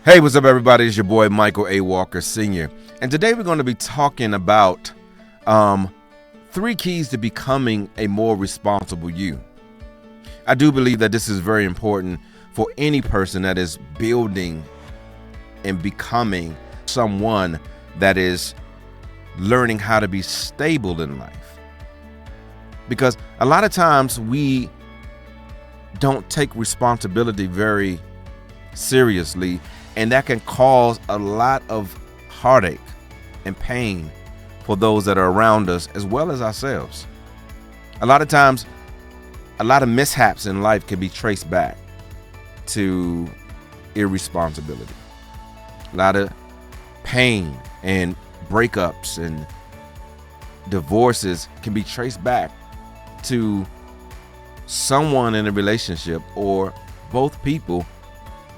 Hey, what's up, everybody? It's your boy, Michael A. Walker Sr. And today we're going to be talking about 3 keys to becoming a more responsible you. I do believe that this is very important for any person that is building and becoming someone that is learning how to be stable in life. Because a lot of times we don't take responsibility very seriously, and that can cause a lot of heartache and pain for those that are around us as well as ourselves. A lot of times, a lot of mishaps in life can be traced back to irresponsibility. A lot of pain and breakups and divorces can be traced back to someone in a relationship or both people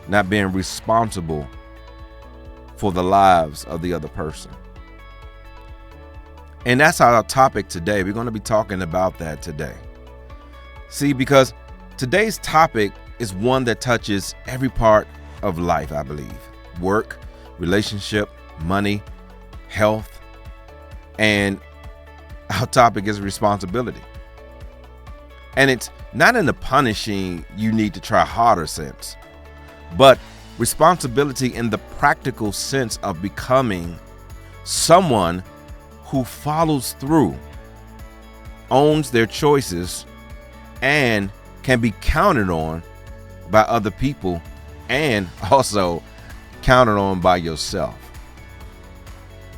not being responsible for the lives of the other person. And that's our topic today. We're going to be talking about that today. See, because today's topic is one that touches every part of life, I believe. Work, relationship, money, health, and our topic is responsibility. And it's not in the punishing you need to try harder sense, but responsibility in the practical sense of becoming someone who follows through, owns their choices, and can be counted on by other people and also counted on by yourself.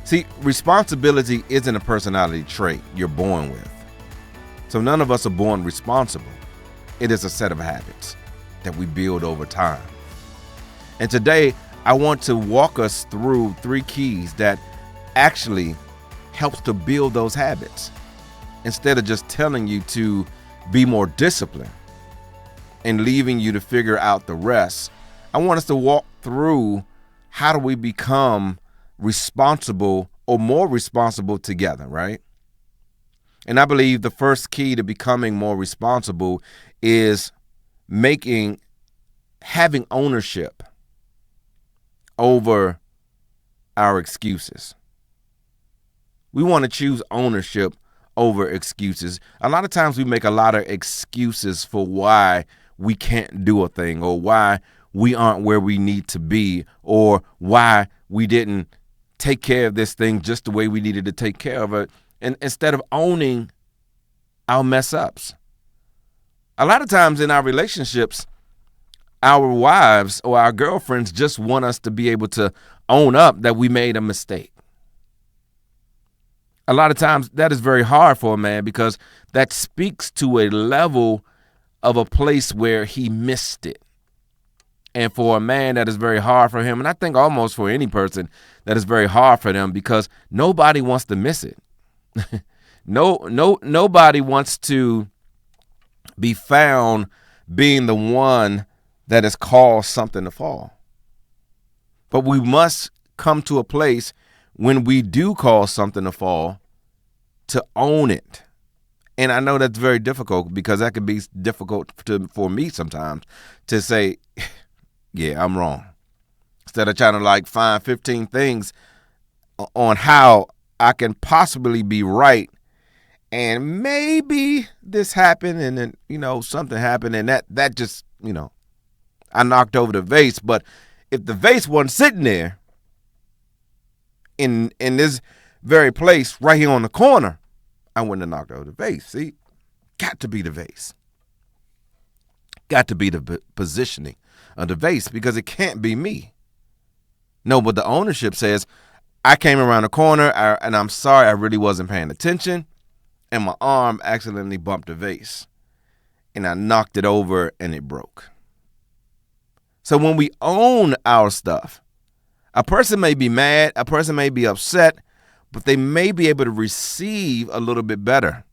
See, responsibility isn't a personality trait you're born with. So none of us are born responsible. It is a set of habits that we build over time. And today, I want to walk us through 3 keys that actually helps to build those habits. Instead of just telling you to be more disciplined and leaving you to figure out the rest, I want us to walk through how do we become responsible or more responsible together, right? And I believe the first key to becoming more responsible is having ownership over our excuses. We want to choose ownership over excuses. A lot of times we make a lot of excuses for why we can't do a thing, or why we aren't where we need to be, or why we didn't take care of this thing just the way we needed to take care of it, and instead of owning our mess ups. A lot of times in our relationships, our wives or our girlfriends just want us to be able to own up that we made a mistake. A lot of times that is very hard for a man, because that speaks to a level of a place where he missed it. And for a man, that is very hard for him. And I think almost for any person, that is very hard for them, because nobody wants to miss it. Nobody wants to be found being the one that has caused something to fall. But we must come to a place when we do cause something to fall to own it. And I know that's very difficult, because that can be difficult for me sometimes to say, yeah, I'm wrong. Instead of trying to find 15 things on how I can possibly be right, and maybe this happened, and then, something happened, and that just, I knocked over the vase. But if the vase wasn't sitting there in this very place right here on the corner, I wouldn't have knocked over the vase. See, got to be the vase. Got to be the positioning of the vase, because it can't be me. No, but the ownership says, I came around the corner, and I'm sorry, I really wasn't paying attention, and my arm accidentally bumped the vase, and I knocked it over, and it broke. So when we own our stuff, a person may be mad, a person may be upset, but they may be able to receive a little bit better.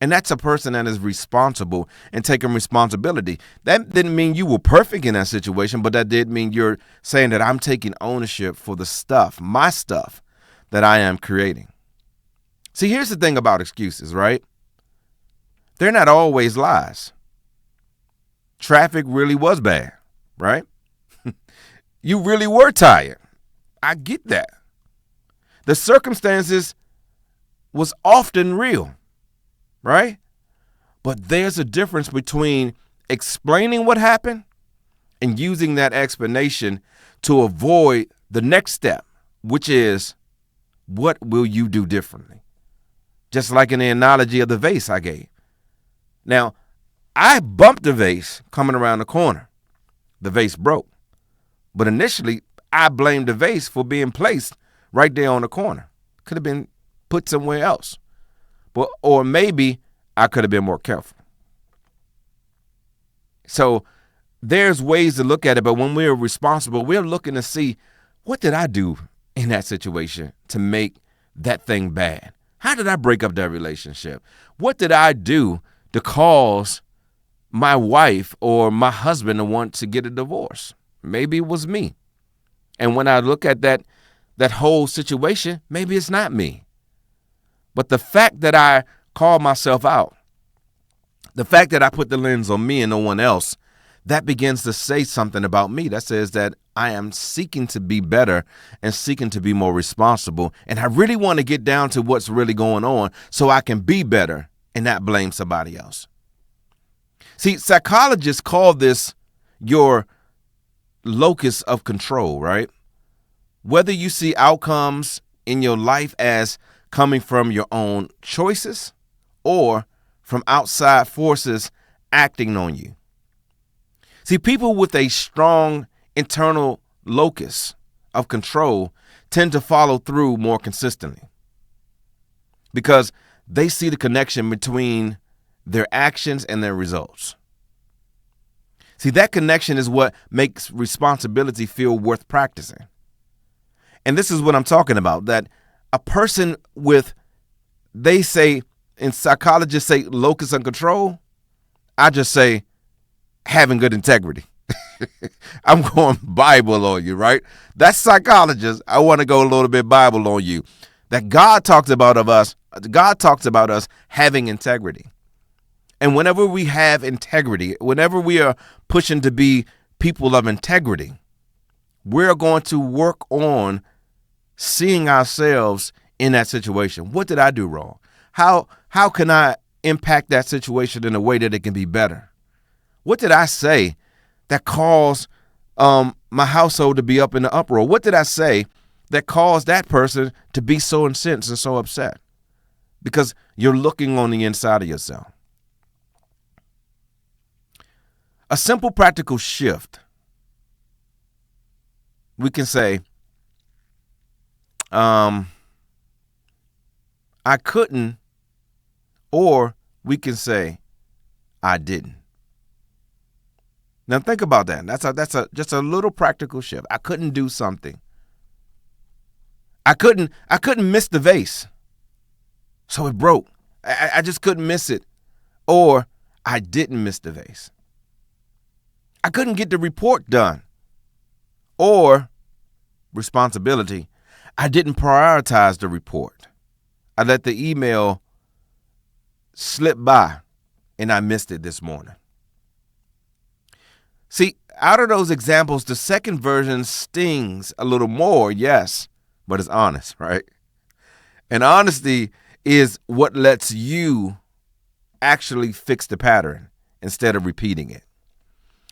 And that's a person that is responsible and taking responsibility. That didn't mean you were perfect in that situation, but that did mean you're saying that I'm taking ownership for the stuff, my stuff, that I am creating. See, here's the thing about excuses, right? They're not always lies. Traffic really was bad, right? You really were tired. I get that. The circumstances was often real, right? But there's a difference between explaining what happened and using that explanation to avoid the next step, which is, what will you do differently? Just like in the analogy of the vase I gave. Now, I bumped the vase coming around the corner. The vase broke. But initially, I blamed the vase for being placed right there on the corner. Could have been put somewhere else. Or maybe I could have been more careful. So there's ways to look at it, but when we're responsible, we're looking to see, what did I do in that situation to make that thing bad? How did I break up that relationship? What did I do to cause my wife or my husband to want to get a divorce? Maybe it was me. And when I look at that whole situation, maybe it's not me. But the fact that I call myself out, the fact that I put the lens on me and no one else, that begins to say something about me. That says that I am seeking to be better and seeking to be more responsible. And I really want to get down to what's really going on so I can be better and not blame somebody else. See, psychologists call this your locus of control, right? Whether you see outcomes in your life as coming from your own choices or from outside forces acting on you. See, people with a strong internal locus of control tend to follow through more consistently because they see the connection between their actions and their results. See, that connection is what makes responsibility feel worth practicing. And this is what I'm talking about, that a person with, they say, and psychologists say locus of control, I just say having good integrity. I'm going Bible on you, right? That's psychologists. I want to go a little bit Bible on you. That God talks about us having integrity. And whenever we have integrity, whenever we are pushing to be people of integrity, we're going to work on seeing ourselves in that situation. What did I do wrong? How can I impact that situation in a way that it can be better? What did I say that caused my household to be up in the uproar? What did I say that caused that person to be so incensed and so upset? Because you're looking on the inside of yourself. A simple practical shift. We can say, I couldn't, or we can say, I didn't. Now think about that. That's just a little practical shift. I couldn't do something. I couldn't miss the vase. So it broke. I just couldn't miss it. Or I didn't miss the vase. I couldn't get the report done. Or responsibility, I didn't prioritize the report. I let the email slip by and I missed it this morning. See, out of those examples, the second version stings a little more, yes, but it's honest, right? And honesty is what lets you actually fix the pattern instead of repeating it.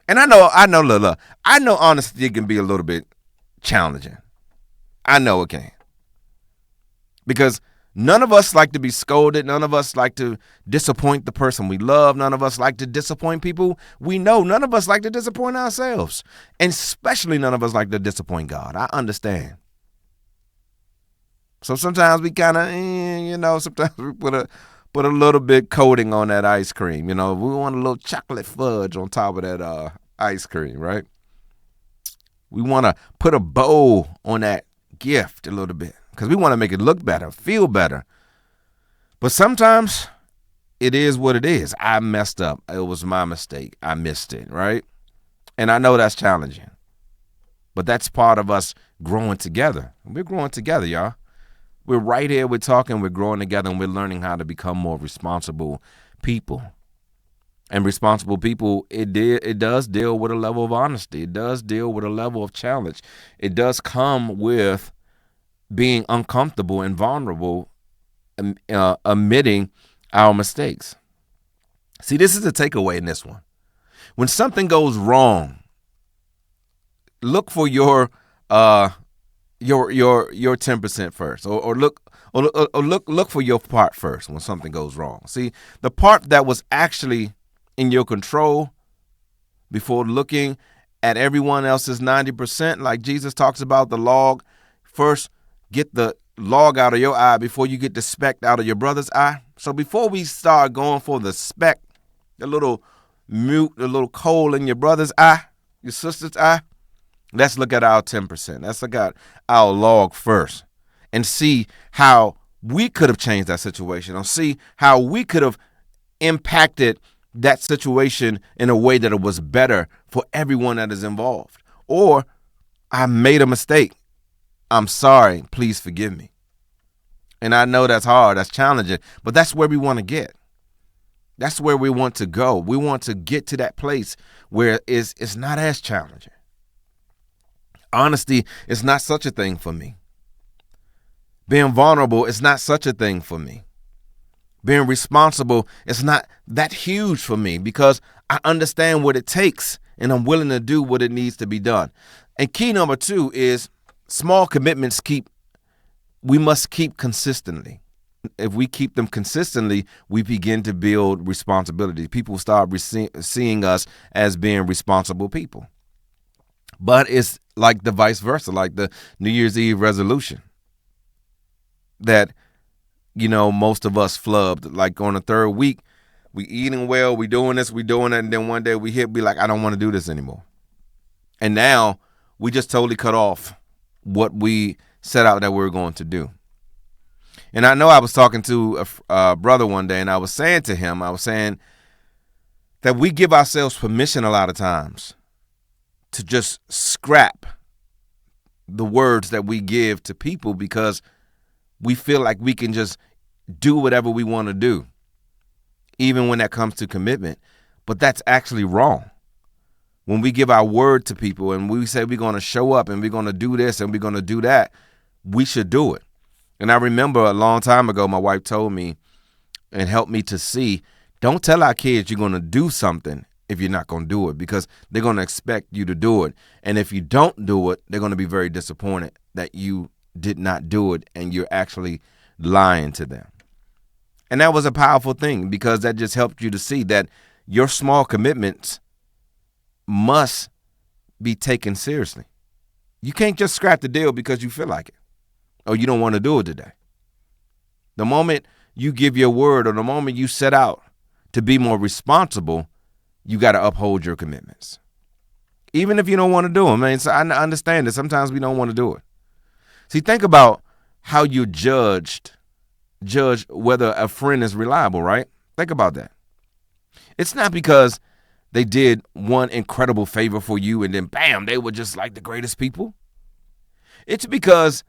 And I know honesty can be a little bit challenging. I know it can. Because none of us like to be scolded. None of us like to disappoint the person we love. None of us like to disappoint people we know. None of us like to disappoint ourselves. And especially none of us like to disappoint God. I understand. So sometimes we kind of, sometimes we put a little bit coating on that ice cream. We want a little chocolate fudge on top of that ice cream, right? We want to put a bow on that gift a little bit because we want to make it look better, feel better. But sometimes it is what it is. I messed up. It was my mistake. I missed it, right? And I know that's challenging. But that's part of us growing together. We're growing together, y'all. We're right here. We're talking. We're growing together, and we're learning how to become more responsible people. And responsible people, it does deal with a level of honesty. It does deal with a level of challenge. It does come with being uncomfortable and vulnerable, admitting our mistakes. See, this is the takeaway in this one. When something goes wrong, look for your 10% first, or look for your part first when something goes wrong. See, the part that was actually in your control, before looking at everyone else's 90%, like Jesus talks about the log. First, get the log out of your eye before you get the speck out of your brother's eye. So before we start going for the speck, the little coal in your brother's eye, your sister's eye, let's look at our 10%. Let's look at our log first and see how we could have changed that situation, or see how we could have impacted that situation in a way that it was better for everyone that is involved. Or, I made a mistake. I'm sorry. Please forgive me. And I know that's hard. That's challenging. But that's where we want to get. That's where we want to go. We want to get to that place where it's not as challenging. Honesty is not such a thing for me. Being vulnerable is not such a thing for me. Being responsible is not that huge for me, because I understand what it takes and I'm willing to do what it needs to be done. And key number 2 is small commitments we must keep consistently. If we keep them consistently, we begin to build responsibility. People start seeing us as being responsible people. But it's like the vice versa, like the New Year's Eve resolution that, most of us flubbed. Like on the third week, we eating well, we doing this, we doing that, and then one day be like, I don't want to do this anymore. And now we just totally cut off what we set out that we were going to do. And I know I was talking to a brother one day, and I was saying to him, that we give ourselves permission a lot of times to just scrap the words that we give to people, because we feel like we can just do whatever we want to do, even when that comes to commitment. But that's actually wrong. When we give our word to people and we say we're going to show up and we're going to do this and we're going to do that, we should do it. And I remember a long time ago, my wife told me and helped me to see, don't tell our kids you're going to do something if you're not going to do it, because they're going to expect you to do it. And if you don't do it, they're going to be very disappointed that you did not do it and you're actually lying to them. And that was a powerful thing, because that just helped you to see that your small commitments must be taken seriously. You can't just scrap the deal because you feel like it or you don't want to do it today. The moment you give your word, or the moment you set out to be more responsible, you got to uphold your commitments. Even if you don't want to do them. So I understand that sometimes we don't want to do it. See, think about how you judge whether a friend is reliable, right? Think about that. It's not because they did one incredible favor for you and then bam, they were just like the greatest people. It's because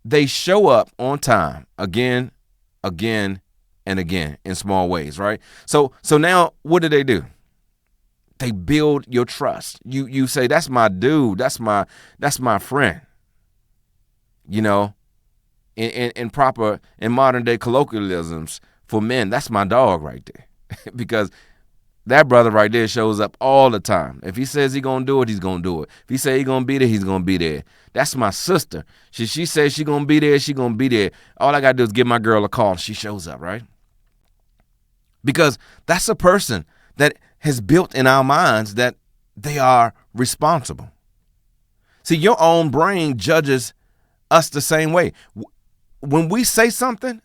they show up on time again, and again in small ways, right? So now what do? They build your trust. You say, that's my dude, that's my friend. In modern day colloquialisms for men, that's my dog right there. Because that brother right there shows up all the time. If he says he's going to do it, he's going to do it. If he says he's going to be there, he's going to be there. That's my sister. She says she's going to be there, she's going to be there. All I got to do is give my girl a call and she shows up, right? Because that's a person that has built in our minds that they are responsible. See, your own brain judges us the same way. When we say something,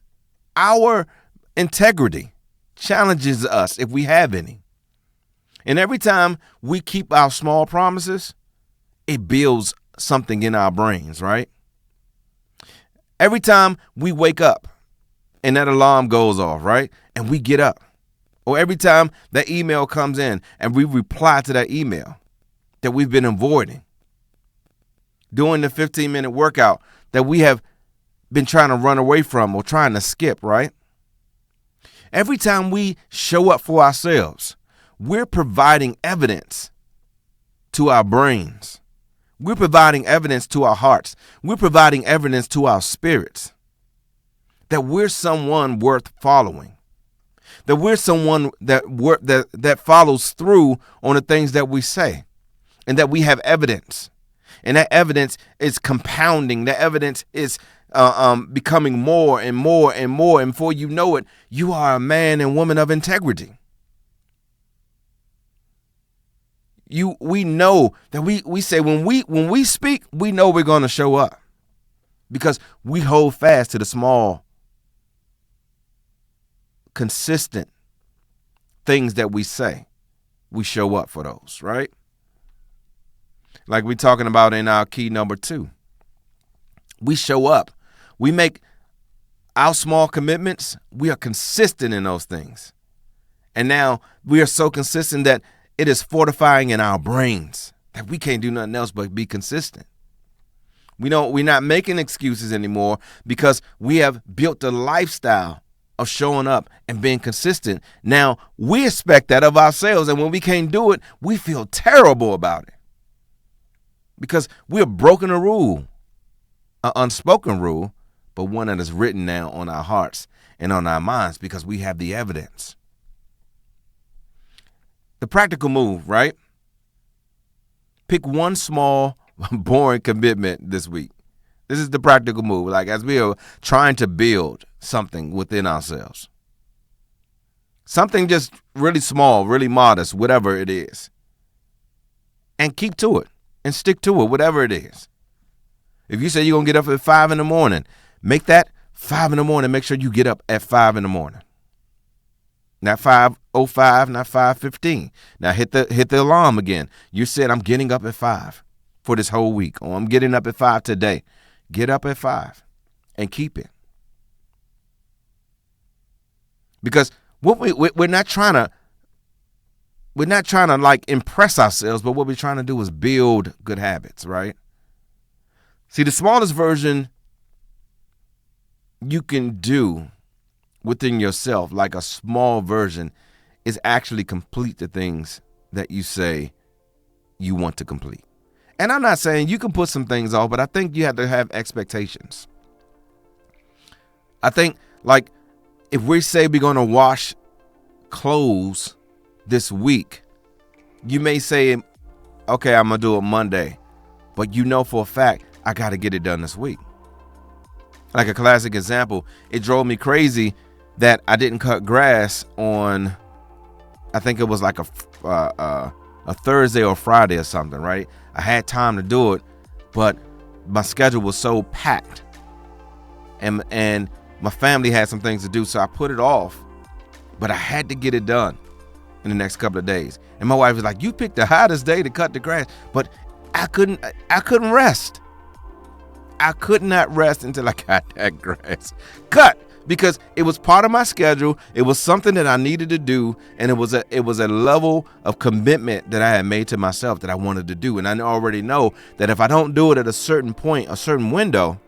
our integrity challenges us if we have any. And every time we keep our small promises, it builds something in our brains, right? Every time we wake up and that alarm goes off, right? And we get up. Or every time that email comes in and we reply to that email that we've been avoiding. Doing the 15-minute workout that we have been trying to run away from or trying to skip, right? Every time we show up for ourselves, we're providing evidence to our brains. We're providing evidence to our hearts. We're providing evidence to our spirits that we're someone worth following. That we're someone that follows through on the things that we say, and that we have evidence. And that evidence is compounding. That evidence is becoming more and more and more. And before you know it, you are a man and woman of integrity. We know that we say when we speak, we know we're going to show up, because we hold fast to the small, consistent things that we say. We show up for those, right? Like we're talking about in our key number 2. We show up. We make our small commitments. We are consistent in those things. And now we are so consistent that it is fortifying in our brains that we can't do nothing else but be consistent. We're not making excuses anymore, because we have built a lifestyle of showing up and being consistent. Now we expect that of ourselves. And when we can't do it, we feel terrible about it, because we have broken a rule, an unspoken rule, but one that is written now on our hearts and on our minds, because we have the evidence. The practical move, right? Pick one small, boring commitment this week. This is the practical move. Like as we are trying to build something within ourselves. Something just really small, really modest, whatever it is. And keep to it and stick to it, whatever it is. If you say you're going to get up at 5 in the morning, make that 5 in the morning. Make sure you get up at 5 in the morning. Not 5:05, not 5:15. Now hit the alarm again. You said I'm getting up at 5 for this whole week, or I'm getting up at 5 today. Get up at 5 and keep it. Because what we're not trying to like impress ourselves, but what we're trying to do is build good habits, right? See, the smallest version you can do within yourself, like a small version, is actually complete the things that you say you want to complete. And I'm not saying you can put some things off, but I think you have to have expectations. I think, like, if we say we're going to wash clothes this week, you may say, okay, I'm going to do it Monday. But you know for a fact, I got to get it done this week. Like a classic example, it drove me crazy that I didn't cut grass on, I think it was like a Thursday or Friday or something, right? I had time to do it, but my schedule was so packed, and my family had some things to do, so I put it off. But I had to get it done in the next couple of days. And my wife was like, "You picked the hottest day to cut the grass," but I couldn't rest. I could not rest until I got that grass cut, because it was part of my schedule. It was something that I needed to do, and it was a level of commitment that I had made to myself that I wanted to do. And I already know that if I don't do it at a certain point, a certain window,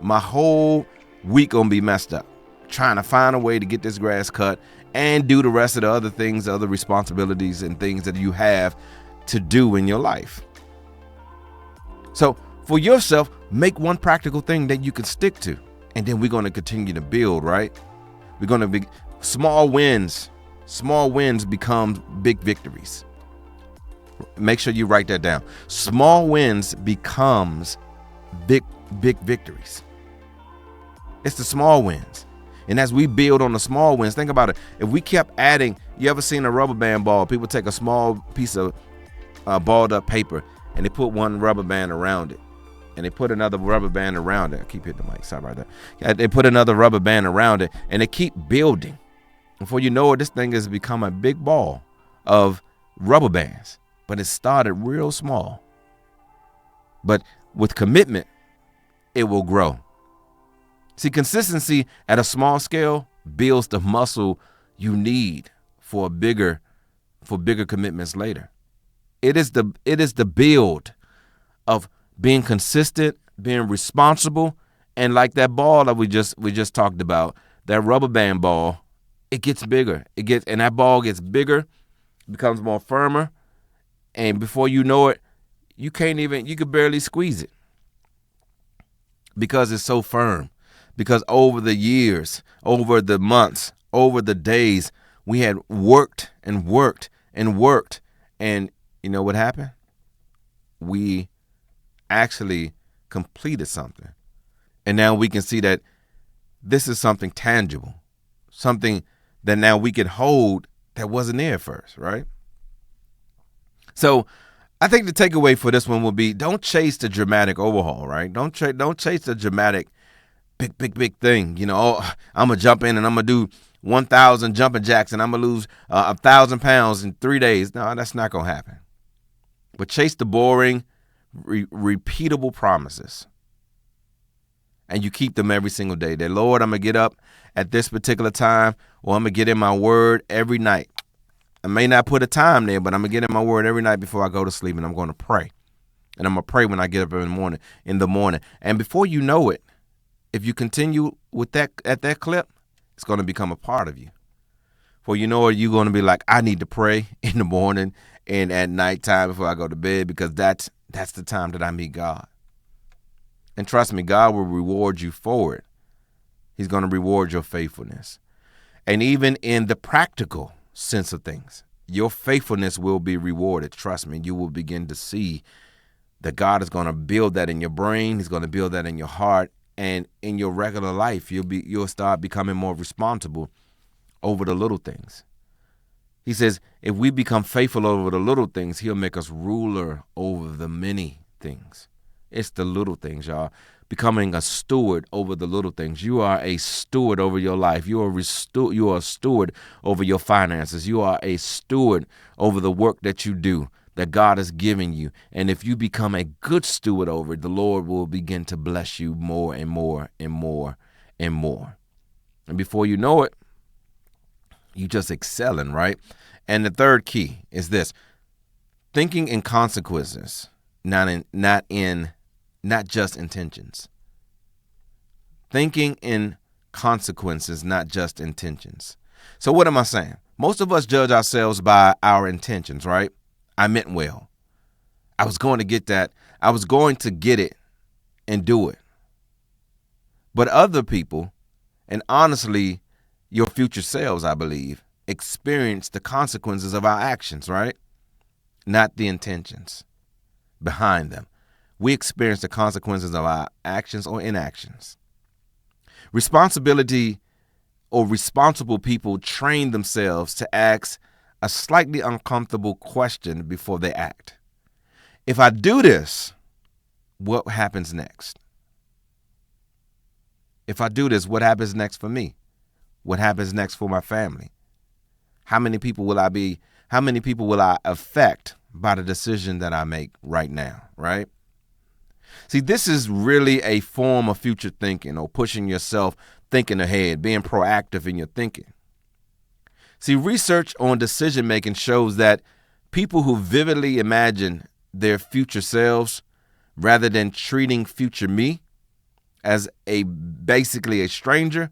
my whole week gonna be messed up, trying to find a way to get this grass cut and do the rest of the other things, other responsibilities and things that you have to do in your life. So for yourself, make one practical thing that you can stick to. And then we're going to continue to build, right? We're going to be small wins. Small wins become big victories. Make sure you write that down. Small wins becomes big victories. It's the small wins. And as we build on the small wins, think about it. If we kept adding, you ever seen a rubber band ball? People take a small piece of balled up paper and they put one rubber band around it. And they put another rubber band around it. I keep hitting the mic. Sorry about that. They put another rubber band around it, and they keep building. Before you know it, this thing has become a big ball of rubber bands. But it started real small. But with commitment, it will grow. See, consistency at a small scale builds the muscle you need for bigger commitments later. It is the build of being consistent, being responsible, and like that ball that we just talked about, that rubber band ball, it gets bigger. And that ball gets bigger becomes more firmer, and before you know it, you could barely squeeze it because it's so firm. Because over the years, over the months, over the days, we had worked and worked and worked. And you know what happened? We actually completed something. And now we can see that this is something tangible, something that now we can hold that wasn't there at first, right? So I think the takeaway for this one will be, don't chase the dramatic overhaul, right? Don't chase the dramatic big thing. You know, oh, I'm going to jump in and I'm going to do 1,000 jumping jacks and I'm going to lose 1,000 pounds in 3 days. No, that's not going to happen. But chase the boring, repeatable promises. And you keep them every single day. That, Lord, I'm going to get up at this particular time, or I'm going to get in my word every night. I may not put a time there, but I'm going to get in my word every night before I go to sleep, and I'm going to pray. And I'm going to pray when I get up in the morning. And before you know it, if you continue with that at that clip, it's going to become a part of you. For you know it, you're going to be like, I need to pray in the morning and at nighttime before I go to bed, because that's the time that I meet God. And trust me, God will reward you for it. He's going to reward your faithfulness. And even in the practical sense of things, your faithfulness will be rewarded. Trust me, you will begin to see that God is going to build that in your brain. He's going to build that in your heart. And in your regular life, you'll start becoming more responsible over the little things. He says, if we become faithful over the little things, he'll make us ruler over the many things. It's the little things, y'all. Becoming a steward over the little things. You are a steward over your life. You are a steward over your finances. You are a steward over the work that you do, that God has given you. And if you become a good steward over it, the Lord will begin to bless you more and more and more and more. And before you know it, you just excelling, right? And the third key is this: thinking in consequences, not just intentions. Thinking in consequences, not just intentions. So what am I saying? Most of us judge ourselves by our intentions, right? I meant well. I was going to get that. I was going to get it and do it. But other people, and honestly, your future selves, I believe, experience the consequences of our actions, right? Not the intentions behind them. We experience the consequences of our actions or inactions. Responsibility or responsible people train themselves to ask a slightly uncomfortable question before they act. If I do this, what happens next? If I do this, what happens next for me? What happens next for my family? How many people will I affect by the decision that I make right now, right? See, this is really a form of future thinking, or pushing yourself, thinking ahead, being proactive in your thinking. See, research on decision making shows that people who vividly imagine their future selves, rather than treating future me as basically a stranger,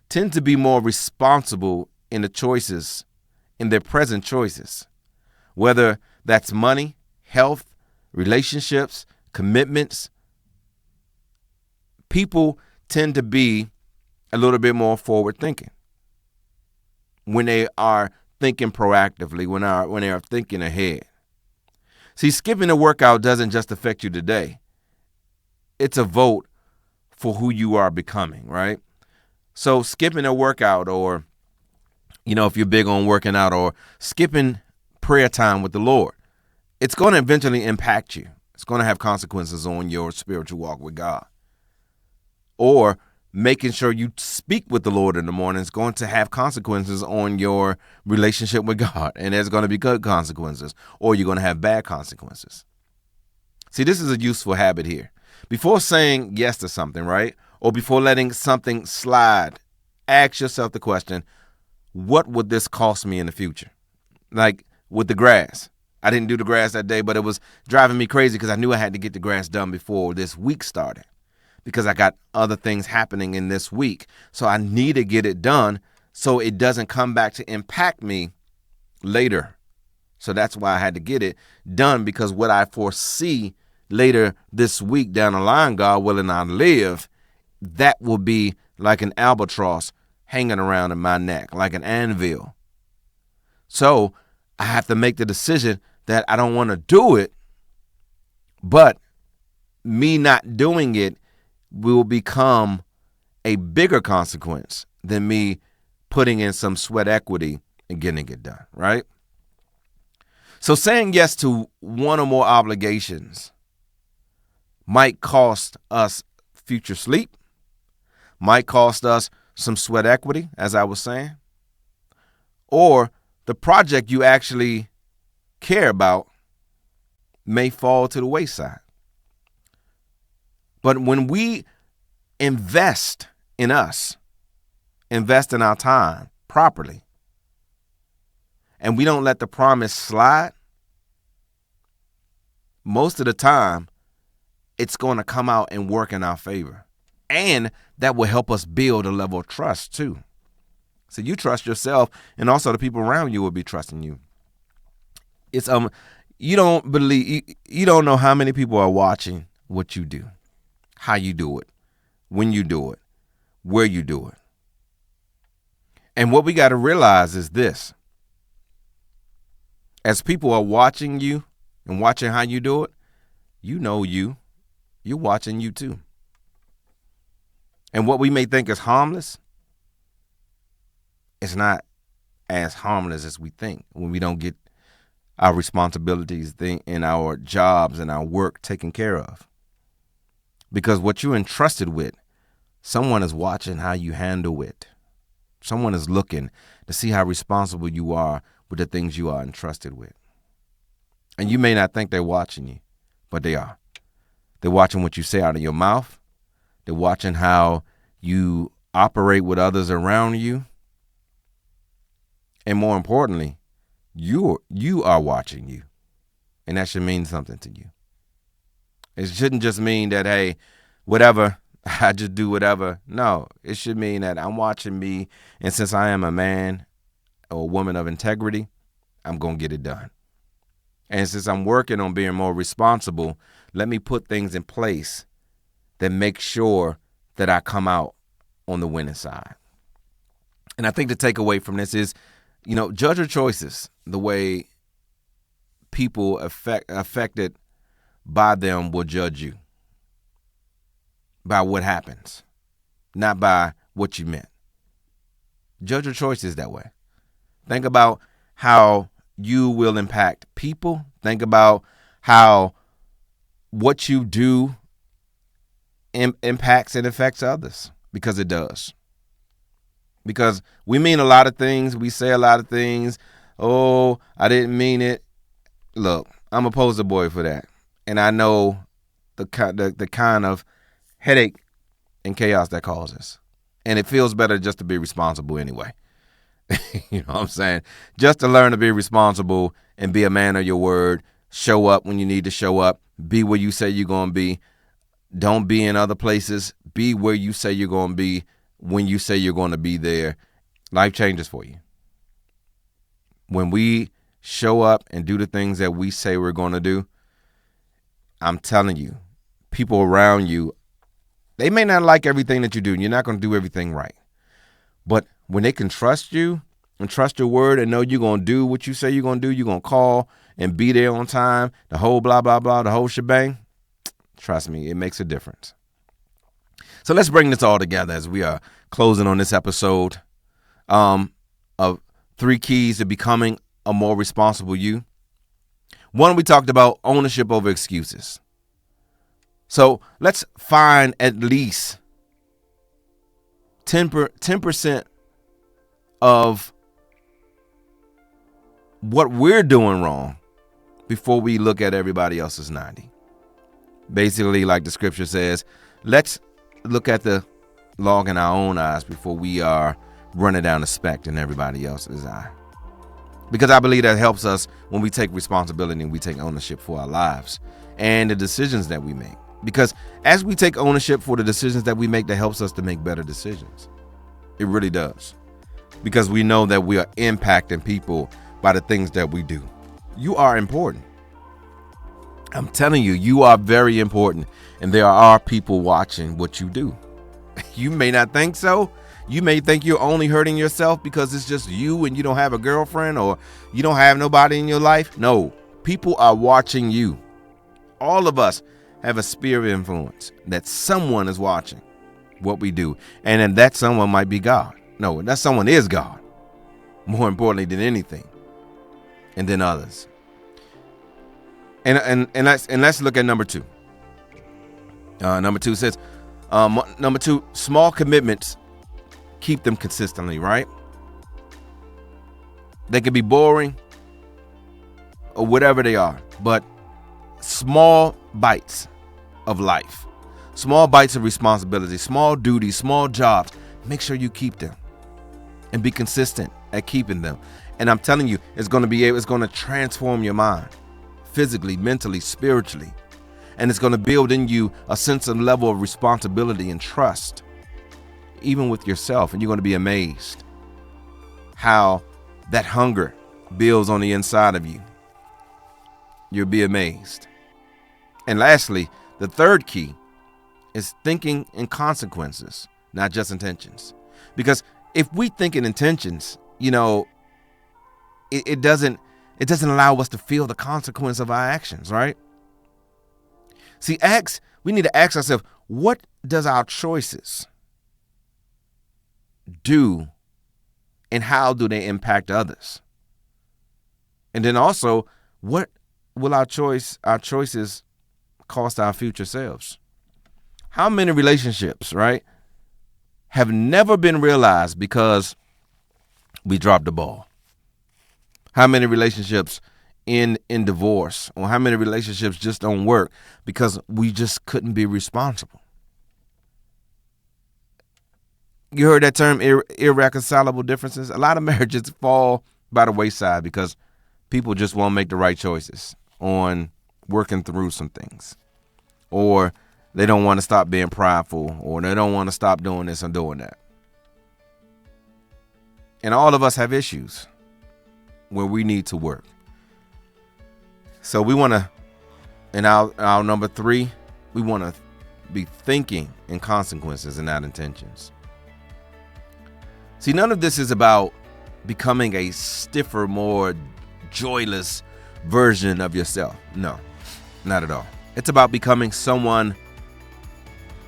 tend to be more responsible in their present choices, whether that's money, health, relationships, commitments. People tend to be a little bit more forward thinking when they are thinking proactively, when they are thinking ahead. See, skipping a workout doesn't just affect you today. It's a vote for who you are becoming, right? So skipping a workout, or, if you're big on working out, or skipping prayer time with the Lord, it's going to eventually impact you. It's going to have consequences on your spiritual walk with God. Or making sure you speak with the Lord in the morning is going to have consequences on your relationship with God. And there's going to be good consequences, or you're going to have bad consequences. See, this is a useful habit here. Before saying yes to something, right? Or before letting something slide, ask yourself the question, what would this cost me in the future? Like with the grass. I didn't do the grass that day, but it was driving me crazy because I knew I had to get the grass done before this week started, because I got other things happening in this week. So I need to get it done so it doesn't come back to impact me later So that's why I had to get it done, because what I foresee later this week down the line, God willing I live, that will be like an albatross hanging around in my neck, like an anvil. So I have to make the decision that I don't want to do it, but me not doing it will become a bigger consequence than me putting in some sweat equity and getting it done, right? So saying yes to one or more obligations might cost us future sleep, might cost us some sweat equity, as I was saying, or the project you actually care about may fall to the wayside. But when we invest in us, invest in our time properly, and we don't let the promise slide, most of the time, it's going to come out and work in our favor. And that will help us build a level of trust too. So you trust yourself, and also the people around you will be trusting you. It's you don't know how many people are watching what you do, how you do it, when you do it, where you do it. And what we got to realize is this: as people are watching you and watching how you do it, you're watching you too. And what we may think is harmless, it's not as harmless as we think when we don't get our responsibilities in our jobs and our work taken care of. Because what you're entrusted with, someone is watching how you handle it. Someone is looking to see how responsible you are with the things you are entrusted with. And you may not think they're watching you, but they are. They're watching what you say out of your mouth. They're watching how you operate with others around you. And more importantly, you are watching you. And that should mean something to you. It shouldn't just mean that, hey, whatever, I just do whatever. No, it should mean that I'm watching me. And since I am a man or a woman of integrity, I'm going to get it done. And since I'm working on being more responsible, let me put things in place that make sure that I come out on the winning side. And I think the takeaway from this is, judge your choices the way people affected by them will judge you. By what happens, not by what you meant. Judge your choices that way. Think about how you will impact people. Think about how what you do impacts and affects others, because it does. Because we mean a lot of things. We say a lot of things. Oh, I didn't mean it. Look, I'm a poster boy for that. And I know the kind of headache and chaos that causes. And it feels better just to be responsible anyway. You know what I'm saying? Just to learn to be responsible and be a man of your word. Show up when you need to show up. Be where you say you're going to be. Don't be in other places. Be where you say you're going to be when you say you're going to be there. Life changes for you. When we show up and do the things that we say we're going to do, I'm telling you, people around you, they may not like everything that you do, and you're not going to do everything right. But when they can trust you and trust your word and know you're going to do what you say you're going to do, you're going to call and be there on time, the whole blah, blah, blah, the whole shebang, trust me, it makes a difference. So let's bring this all together as we are closing on this episode of 3 keys to becoming a more responsible you. One, we talked about ownership over excuses. So let's find at least 10% of what we're doing wrong before we look at everybody else's 90. Basically, like the scripture says, let's look at the log in our own eyes before we are running down the speck in everybody else's eye. Because I believe that helps us when we take responsibility and we take ownership for our lives and the decisions that we make. Because as we take ownership for the decisions that we make, that helps us to make better decisions. It really does. Because we know that we are impacting people by the things that we do. You are important. I'm telling you, you are very important. And there are people watching what you do. You may not think so. You may think you're only hurting yourself because it's just you and you don't have a girlfriend or you don't have nobody in your life. No, people are watching you. All of us have a sphere of influence that someone is watching what we do. And then that someone might be God. No, that someone is God. More importantly than anything. And then others. And let's look at number 2. Number 2 says, number 2, small commitments, keep them consistently, right? They can be boring or whatever they are, but small bites of life, small bites of responsibility, small duties, small jobs, make sure you keep them and be consistent at keeping them. And I'm telling you, it's going to transform your mind physically, mentally, spiritually. And it's going to build in you a sense of level of responsibility and trust, even with yourself. And you're going to be amazed how that hunger builds on the inside of you. You'll be amazed. And lastly, the third key is thinking in consequences, not just intentions. Because if we think in intentions, it doesn't allow us to feel the consequence of our actions, right? See, we need to ask ourselves, what does our choices do and how do they impact others? And then also, what will our choices cost our future selves? How many relationships, right, have never been realized because we dropped the ball? How many relationships in divorce, or how many relationships just don't work because we just couldn't be responsible? You heard that term, irreconcilable differences? A lot of marriages fall by the wayside because people just won't make the right choices on working through some things. Or they don't want to stop being prideful, or they don't want to stop doing this and doing that. And all of us have issues where we need to work. So we want to, in our number 3, we want to be thinking in consequences and not intentions. See, none of this is about becoming a stiffer, more joyless version of yourself. No, not at all. It's about becoming someone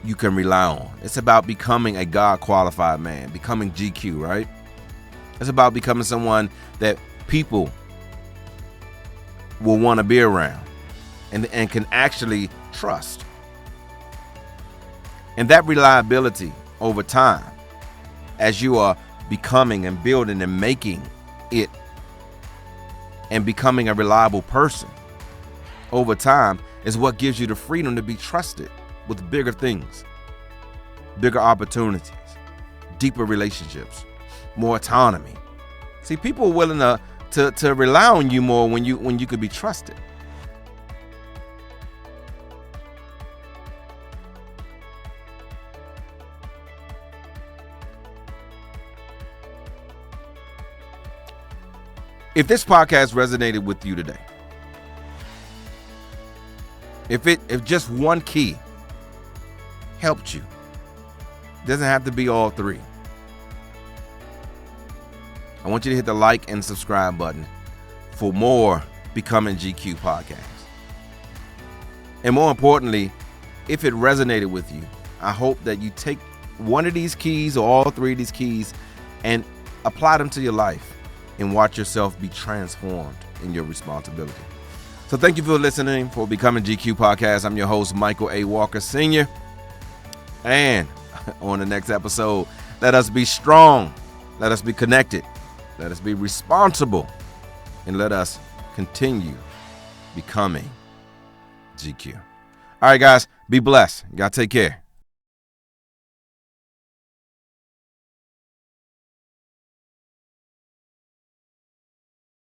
you can rely on. It's about becoming a God-qualified man, becoming GQ, right? It's about becoming someone that people will want to be around and can actually trust. And that reliability over time, as you are becoming and building and making it and becoming a reliable person over time, is what gives you the freedom to be trusted with bigger things, bigger opportunities, deeper relationships, more autonomy. See, people are willing to rely on you more when you could be trusted. If this podcast resonated with you today, if just one key helped you, it doesn't have to be all 3. I want you to hit the like and subscribe button for more Becoming GQ podcasts. And more importantly, if it resonated with you, I hope that you take one of these keys or all 3 of these keys and apply them to your life and watch yourself be transformed in your responsibility. So thank you for listening for Becoming GQ podcast. I'm your host, Michael A. Walker Sr. And on the next episode, let us be strong. Let us be connected. Let us be responsible. And let us continue becoming GQ. All right, guys, be blessed. You gotta take care.